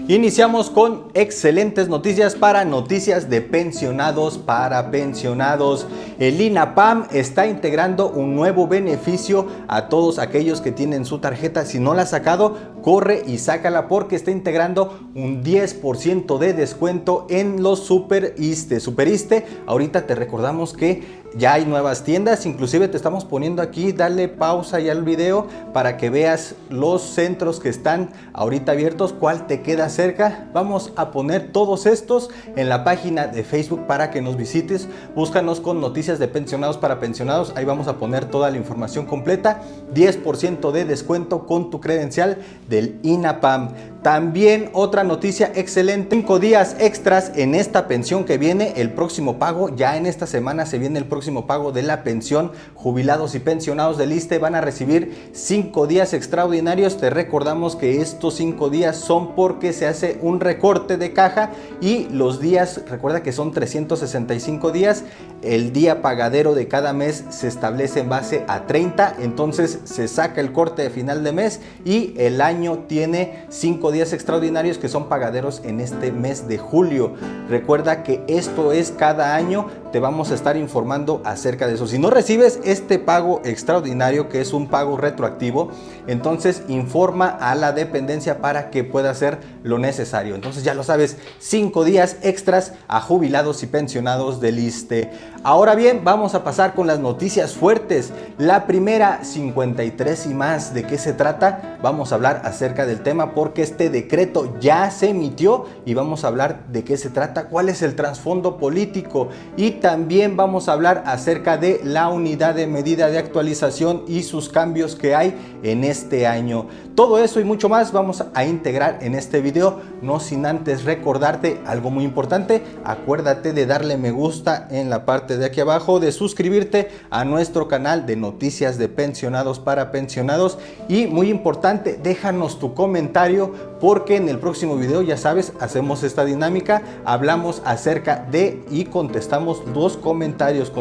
Iniciamos con excelentes noticias para noticias de pensionados para pensionados. El INAPAM está integrando un nuevo beneficio a todos aquellos que tienen su tarjeta. Si no la has sacado, corre y sácala porque está integrando un 10% de descuento en los Super ISSSTE. Ahorita te recordamos que ya hay nuevas tiendas, inclusive te estamos poniendo aquí, dale pausa ya al video para que veas los centros que están ahorita abiertos, cuál te queda cerca. Vamos a poner todos estos en la página de Facebook para que nos visites. Búscanos con noticias de pensionados para pensionados, ahí vamos a poner toda la información completa. 10% de descuento con tu credencial del INAPAM. También otra noticia excelente, 5 días extras en esta pensión que viene, el próximo pago, ya en esta semana se viene el próximo pago de la pensión. Jubilados y pensionados del ISSSTE van a recibir 5 días extraordinarios. Te recordamos que estos 5 días son porque se hace un recorte de caja y los días, recuerda que son 365 días, el día pagadero de cada mes se establece en base a 30, entonces se saca el corte de final de mes y el año tiene 5 días extraordinarios que son pagaderos en este mes de julio. Recuerda que esto es cada año, te vamos a estar informando acerca de eso. Si no recibes este pago extraordinario, que es un pago retroactivo, entonces informa a la dependencia para que pueda hacer lo necesario. Entonces ya lo sabes, 5 días extras a jubilados y pensionados del ISSSTE. Ahora bien, vamos a pasar con las noticias fuertes. La primera, 53 y más. ¿De qué se trata? Vamos a hablar acerca del tema porque este decreto ya se emitió y vamos a hablar de qué se trata, cuál es el trasfondo político y también vamos a hablar acerca de la unidad de medida de actualización y sus cambios que hay en este año. Todo eso y mucho más vamos a integrar en este video, no sin antes recordarte algo muy importante. Acuérdate de darle me gusta en la parte de aquí abajo, de suscribirte a nuestro canal de noticias de pensionados para pensionados y muy importante, déjanos tu comentario porque en el próximo video, ya sabes, hacemos esta dinámica, hablamos acerca de y contestamos los comentarios,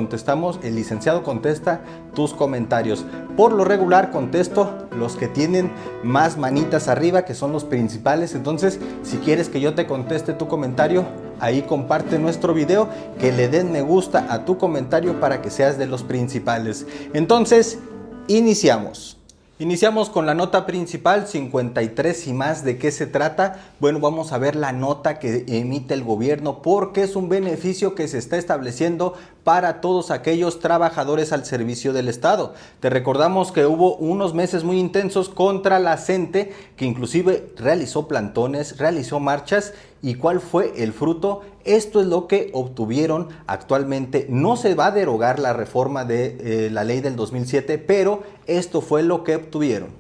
el licenciado contesta tus comentarios. Por lo regular contesto los que tienen más manitas arriba, que son los principales. Entonces, si quieres que yo te conteste tu comentario, ahí comparte nuestro video, que le den me gusta a tu comentario para que seas de los principales. Entonces, iniciamos. Iniciamos con la nota principal, 53 y más. ¿De qué se trata? Bueno, vamos a ver la nota que emite el gobierno porque es un beneficio que se está estableciendo para todos aquellos trabajadores al servicio del Estado. Te recordamos que hubo unos meses muy intensos contra la CENTE, que inclusive realizó plantones, realizó marchas. ¿Y cuál fue el fruto? Esto es lo que obtuvieron actualmente. No se va a derogar la reforma de la ley del 2007, pero esto fue lo que obtuvieron.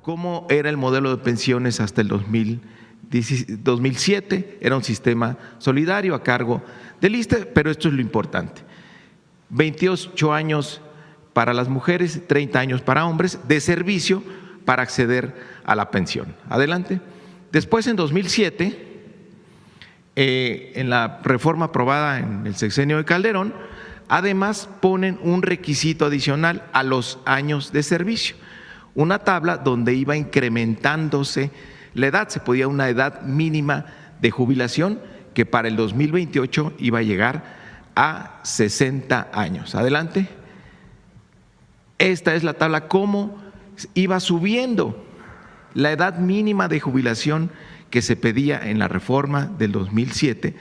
¿Cómo era el modelo de pensiones hasta el 2007? Era un sistema solidario a cargo del ISSSTE, pero esto es lo importante. 28 años para las mujeres, 30 años para hombres, de servicio para acceder a la pensión. Adelante. Después, en 2007… en la reforma aprobada en el sexenio de Calderón, además ponen un requisito adicional a los años de servicio, una tabla donde iba incrementándose la edad, se podía una edad mínima de jubilación que para el 2028 iba a llegar a 60 años. Adelante. Esta es la tabla, cómo iba subiendo la edad mínima de jubilación que se pedía en la reforma del 2007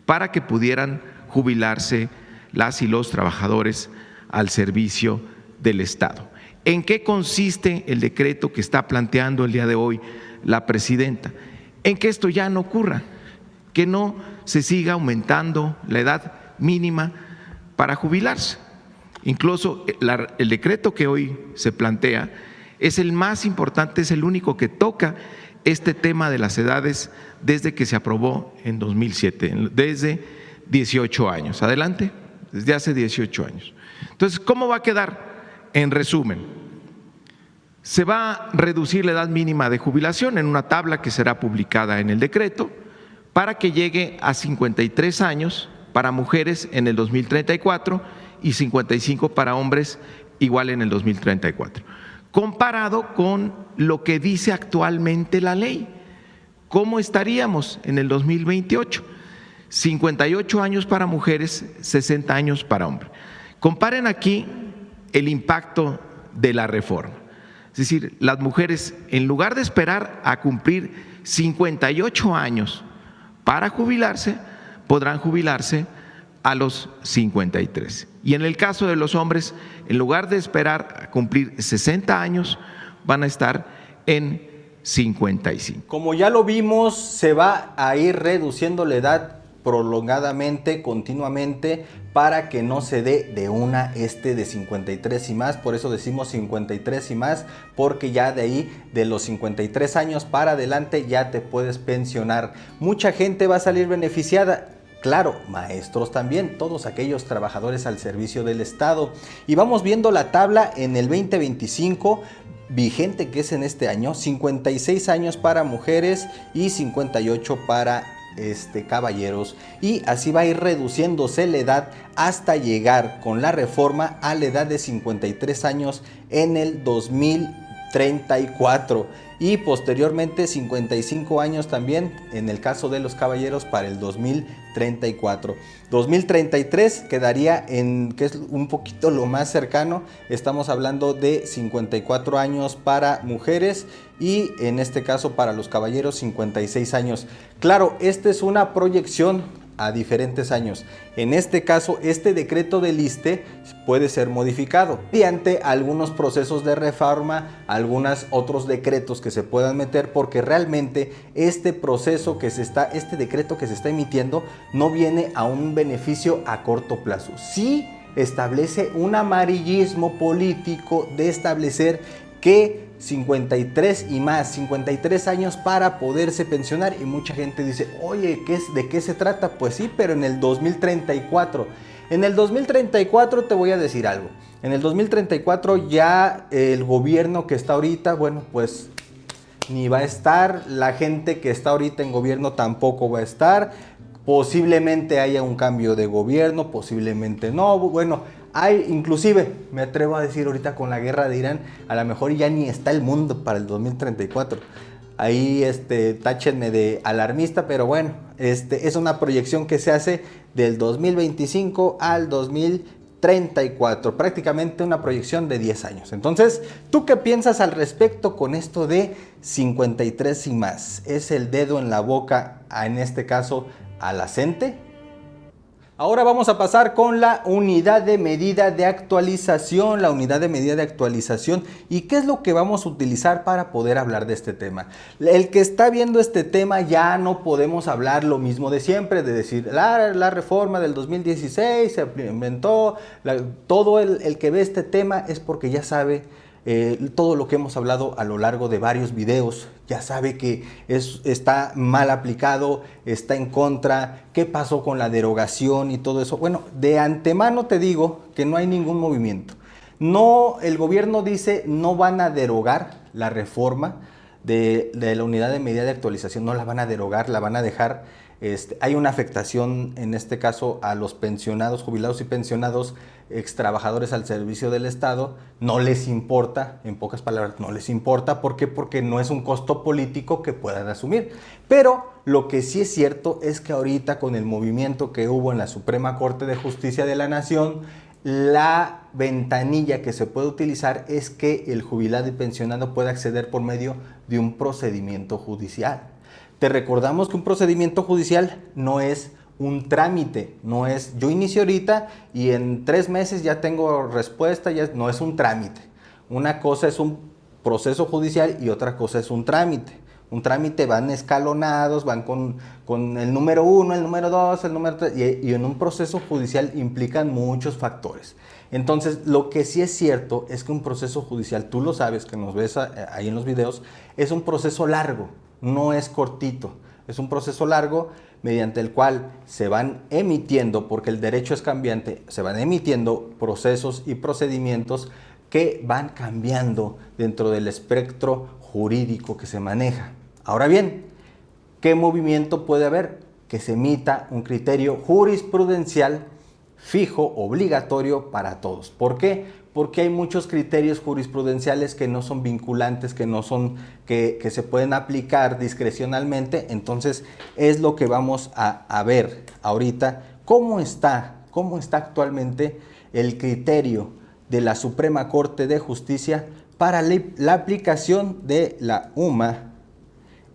para que pudieran jubilarse las y los trabajadores al servicio del Estado. ¿En qué consiste el decreto que está planteando el día de hoy la presidenta? En que esto ya no ocurra, que no se siga aumentando la edad mínima para jubilarse. Incluso el decreto que hoy se plantea es el más importante, es el único que toca este tema de las edades desde que se aprobó en 2007, desde 18 años. Adelante, desde hace 18 años. Entonces, ¿cómo va a quedar? En resumen, se va a reducir la edad mínima de jubilación en una tabla que será publicada en el decreto para que llegue a 53 años para mujeres en el 2034 y 55 para hombres igual en el 2034. Comparado con lo que dice actualmente la ley. ¿cómo estaríamos en el 2028? 58 años para mujeres, 60 años para hombres. Comparen aquí el impacto de la reforma. Es decir, las mujeres, en lugar de esperar a cumplir 58 años para jubilarse, podrán jubilarse a los 53. Y en el caso de los hombres, en lugar de esperar a cumplir 60 años, van a estar en 55. Como ya lo vimos, se va a ir reduciendo la edad prolongadamente, continuamente, para que no se dé de una de 53 y más. Por eso decimos 53 y más, porque ya de ahí, de los 53 años para adelante, ya te puedes pensionar. Mucha gente va a salir beneficiada. Claro, maestros también, todos aquellos trabajadores al servicio del Estado. Y vamos viendo la tabla en el 2025, vigente, que es en este año, 56 años para mujeres y 58 para caballeros, y así va a ir reduciéndose la edad hasta llegar con la reforma a la edad de 53 años en el 2034 y posteriormente 55 años también en el caso de los caballeros para el 2034. 2033 quedaría en, que es un poquito lo más cercano, estamos hablando de 54 años para mujeres y en este caso para los caballeros 56 años. Claro, esta es una proyección a diferentes años. En este caso, este decreto del ISSSTE puede ser modificado mediante algunos procesos de reforma, algunos otros decretos que se puedan meter, porque realmente este decreto que se está emitiendo no viene a un beneficio a corto plazo. Sí establece un amarillismo político de establecer que 53 y más, 53 años para poderse pensionar, y mucha gente dice, oye, ¿de qué se trata? Pues sí, pero en el 2034. En el 2034 te voy a decir algo. En el 2034 ya el gobierno que está ahorita, bueno, pues ni va a estar, la gente que está ahorita en gobierno tampoco va a estar, posiblemente haya un cambio de gobierno, posiblemente no, bueno, inclusive, me atrevo a decir ahorita con la guerra de Irán, a lo mejor ya ni está el mundo para el 2034. Ahí táchenme de alarmista, pero bueno, es una proyección que se hace del 2025 al 2034, prácticamente una proyección de 10 años. Entonces, ¿tú qué piensas al respecto con esto de 53 y más? ¿Es el dedo en la boca, en este caso, a la gente? Ahora vamos a pasar con la unidad de medida de actualización, ¿Y qué es lo que vamos a utilizar para poder hablar de este tema? El que está viendo este tema ya no podemos hablar lo mismo de siempre, de decir la reforma del 2016 se implementó, todo el que ve este tema es porque ya sabe todo lo que hemos hablado a lo largo de varios videos, ya sabe que está mal aplicado, está en contra, qué pasó con la derogación y todo eso. Bueno, de antemano te digo que no hay ningún movimiento. No, el gobierno dice no van a derogar la reforma de la unidad de medida de actualización, no la van a derogar, la van a dejar. Hay una afectación en este caso a los pensionados, jubilados y pensionados, ex trabajadores al servicio del Estado, no les importa, en pocas palabras, no les importa. ¿Por qué? Porque no es un costo político que puedan asumir. Pero lo que sí es cierto es que ahorita con el movimiento que hubo en la Suprema Corte de Justicia de la Nación, la ventanilla que se puede utilizar es que el jubilado y pensionado pueda acceder por medio de un procedimiento judicial. Te recordamos que un procedimiento judicial no es un trámite, no es yo inicio ahorita y en 3 meses ya tengo respuesta, no es un trámite. Una cosa es un proceso judicial y otra cosa es un trámite. Un trámite van escalonados, van con el número 1, el número 2, el número 3, y en un proceso judicial implican muchos factores. Entonces, lo que sí es cierto es que un proceso judicial, tú lo sabes, que nos ves ahí en los videos, es un proceso largo. No es cortito, es un proceso largo mediante el cual se van emitiendo, porque el derecho es cambiante, se van emitiendo procesos y procedimientos que van cambiando dentro del espectro jurídico que se maneja. Ahora bien, ¿qué movimiento puede haber? Que se emita un criterio jurisprudencial fijo, obligatorio para todos. ¿Por qué? porque hay muchos criterios jurisprudenciales que no son vinculantes, que se pueden aplicar discrecionalmente. Entonces es lo que vamos a ver ahorita, cómo está actualmente el criterio de la Suprema Corte de Justicia para la aplicación de la UMA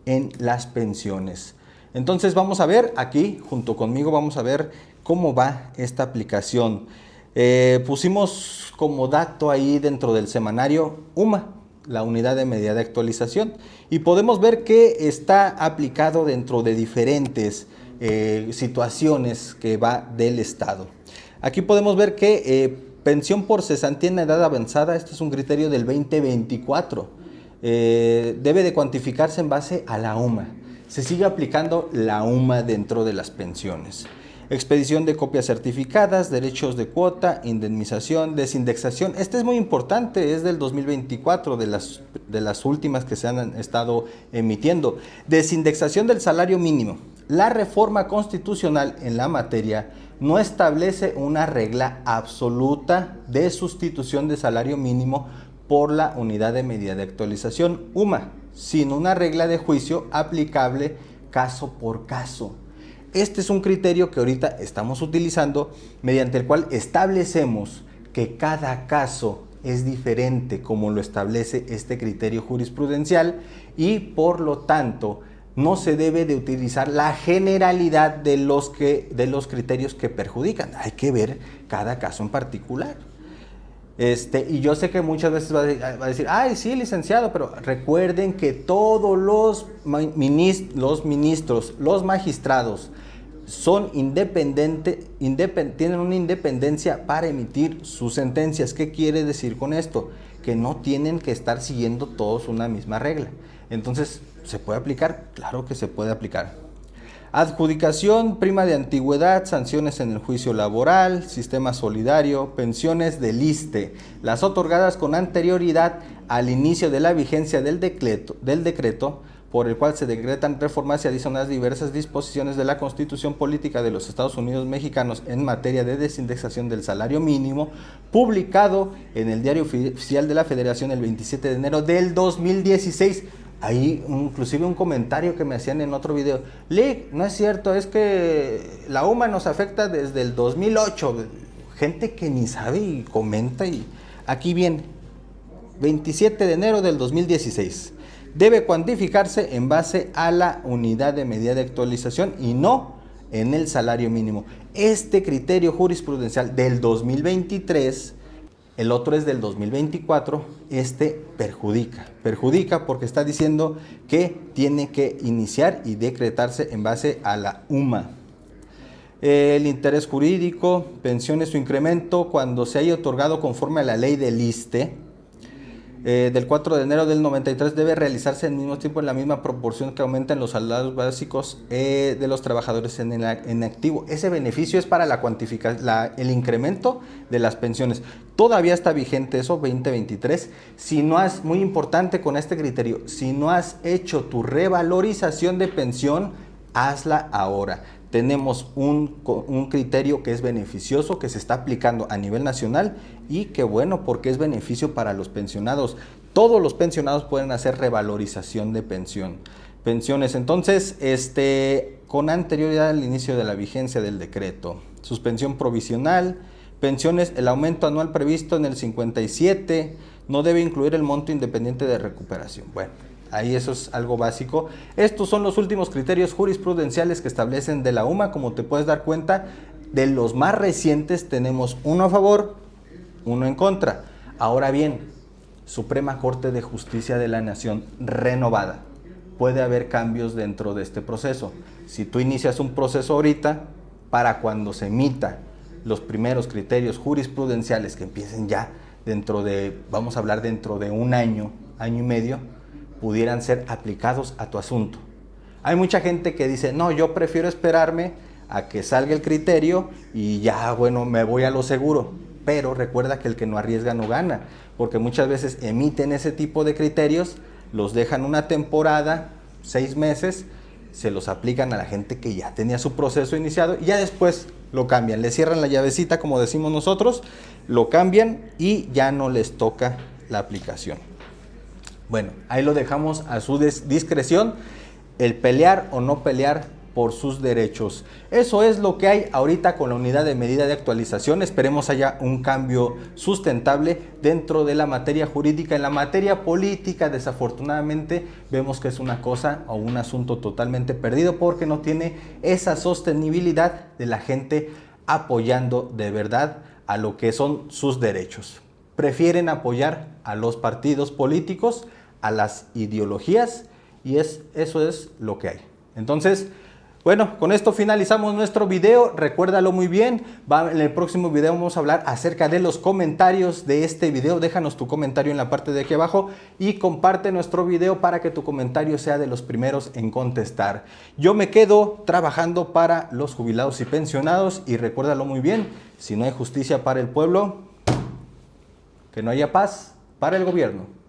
en las pensiones. Entonces vamos a ver aquí, junto conmigo, vamos a ver cómo va esta aplicación. Pusimos como dato ahí dentro del semanario UMA, la unidad de medida de actualización, y podemos ver que está aplicado dentro de diferentes situaciones que va del Estado. Aquí podemos ver que pensión por cesantía en edad avanzada, este es un criterio del 2024, debe de cuantificarse en base a la UMA. Se sigue aplicando la UMA dentro de las pensiones. Expedición de copias certificadas, derechos de cuota, indemnización, desindexación. Este es muy importante, es del 2024, de las últimas que se han estado emitiendo. Desindexación del salario mínimo. La reforma constitucional en la materia no establece una regla absoluta de sustitución de salario mínimo por la unidad de medida de actualización UMA, sino una regla de juicio aplicable caso por caso. Este es un criterio que ahorita estamos utilizando, mediante el cual establecemos que cada caso es diferente, como lo establece este criterio jurisprudencial, y por lo tanto no se debe de utilizar la generalidad de los criterios que perjudican. Hay que ver cada caso en particular. Y yo sé que muchas veces va a decir, ay, sí, licenciado, pero recuerden que todos los ministros, los magistrados, son tienen una independencia para emitir sus sentencias. ¿Qué quiere decir con esto? Que no tienen que estar siguiendo todos una misma regla. Entonces, ¿se puede aplicar? Claro que se puede aplicar. Adjudicación, prima de antigüedad, sanciones en el juicio laboral, sistema solidario, pensiones del ISSSTE, las otorgadas con anterioridad al inicio de la vigencia del decreto por el cual se decretan reformas y adicionales diversas disposiciones de la Constitución Política de los Estados Unidos Mexicanos en materia de desindexación del salario mínimo, publicado en el Diario Oficial de la Federación el 27 de enero del 2016. Ahí inclusive un comentario que me hacían en otro video. Lick, no es cierto, es que la UMA nos afecta desde el 2008. Gente que ni sabe y comenta. Y aquí viene, 27 de enero del 2016. Debe cuantificarse en base a la unidad de medida de actualización y no en el salario mínimo. Este criterio jurisprudencial del 2023, el otro es del 2024, perjudica porque está diciendo que tiene que iniciar y decretarse en base a la UMA. El interés jurídico, pensiones o incremento cuando se haya otorgado conforme a la ley del ISSSTE, del 4 de enero del 93 debe realizarse al mismo tiempo en la misma proporción que aumentan los salarios básicos de los trabajadores en activo. Ese beneficio es para la cuantificación, el incremento de las pensiones. Todavía está vigente eso, 2023. Muy importante con este criterio, si no has hecho tu revalorización de pensión, hazla ahora. Tenemos un criterio que es beneficioso, que se está aplicando a nivel nacional y que bueno, porque es beneficio para los pensionados. Todos los pensionados pueden hacer revalorización de pensiones. Entonces, con anterioridad al inicio de la vigencia del decreto. Suspensión provisional, pensiones, el aumento anual previsto en el 57 no debe incluir el monto independiente de recuperación. Bueno. Ahí eso es algo básico. Estos son los últimos criterios jurisprudenciales que establecen de la UMA. Como te puedes dar cuenta, de los más recientes tenemos uno a favor, uno en contra. Ahora bien, Suprema Corte de Justicia de la Nación renovada. Puede haber cambios dentro de este proceso. Si tú inicias un proceso ahorita, para cuando se emita los primeros criterios jurisprudenciales que empiecen ya vamos a hablar dentro de un año y medio, pudieran ser aplicados a tu asunto. Hay mucha gente que dice, no, yo prefiero esperarme a que salga el criterio y ya, bueno, me voy a lo seguro. Pero recuerda que el que no arriesga no gana, porque muchas veces emiten ese tipo de criterios, los dejan una temporada, 6 meses, se los aplican a la gente que ya tenía su proceso iniciado y ya después lo cambian, le cierran la llavecita como decimos nosotros, lo cambian y ya no les toca la aplicación. Bueno, ahí lo dejamos a su discreción, el pelear o no pelear por sus derechos. Eso es lo que hay ahorita con la unidad de medida de actualización. Esperemos haya un cambio sustentable dentro de la materia jurídica. En la materia política, desafortunadamente, vemos que es una cosa o un asunto totalmente perdido porque no tiene esa sostenibilidad de la gente apoyando de verdad a lo que son sus derechos. Prefieren apoyar a los partidos políticos, a las ideologías, y eso es lo que hay. Entonces, bueno, con esto finalizamos nuestro video. Recuérdalo muy bien. En el próximo video vamos a hablar acerca de los comentarios de este video. Déjanos tu comentario en la parte de aquí abajo y comparte nuestro video para que tu comentario sea de los primeros en contestar. Yo me quedo trabajando para los jubilados y pensionados y recuérdalo muy bien, si no hay justicia para el pueblo, que no haya paz para el gobierno.